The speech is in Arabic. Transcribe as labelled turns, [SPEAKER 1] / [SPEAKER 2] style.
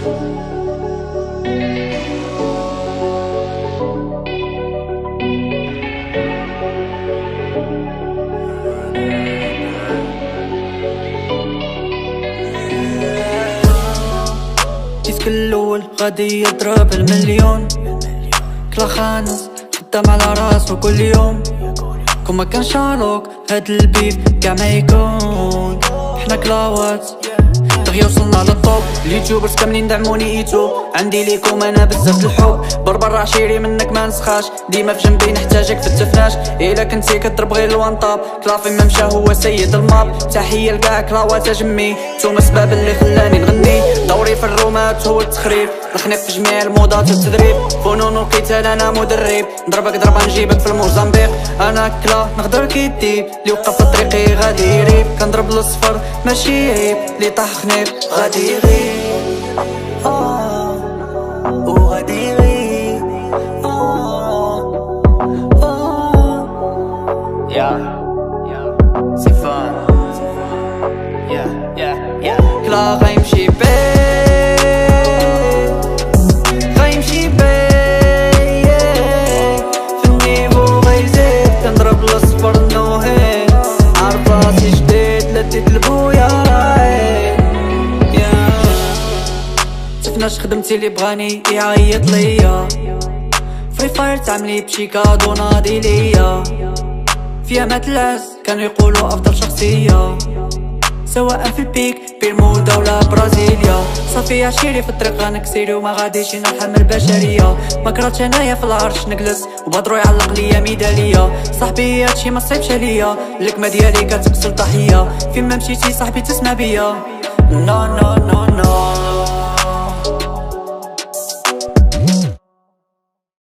[SPEAKER 1] ديسك الأول غادي يضرب المليون، كلا خانس خدام على راسو كل يوم. كون ما كان شارلوك هاد البيف كاع ما يكون. حنا كلاوات دغيا وصلنا للطوب، اليوتيوبرز كاملين دعموني ايتو. عندي ليكم انا بزاف الحب، بربر عشيري منك ما نسخاش، ديما في جنبي نحتاجك في التفناش. الا كنتي كضرب غير الوانطاب، كلافي ما مشى هو سيد الماب. تحية لكاع كلاوات جمي، نتوما السبب اللي خلاني نغني. دوري في الرومات هو التخريب، نخنف في جميع الموضات والتدريب. فنون القتال انا مدرب، نضربك ضربة نجيبك في الموزمبيق. انا كلا نقدر كيديب، اللي وقف في طريقي غادي يريب. كنضرب للصفر ماشي عيب، اللي طاح خنيف غادي يغيب. وغادي يغيب. سيفان كلا غيمشي غيمشي في النيفو غيزيد. كنضرب للصفر نوهين، عارف راسي جديد لديت البويا رايح. شفناش خدمتي اللي بغاني يعيط ليا، فري فاير تعملي بشي كادو ناضي ليا. فيها ما تلاس كانوا يقولوا افضل شخصية، سواء في البيك بيرمودا ولا برازيليا. صافي عشيري في الطريق غنكسيري وما غاديش نرحم البشرية. ما كرهتش انايا في العرش نجلس وبدرو يعلق ليا ميدالية. صاحبي هادشي ما صعيبش عليا، الكما ديالي كتقتل ضحية. فين ما مشيتي صاحبي تسمع بيا. نو نو نو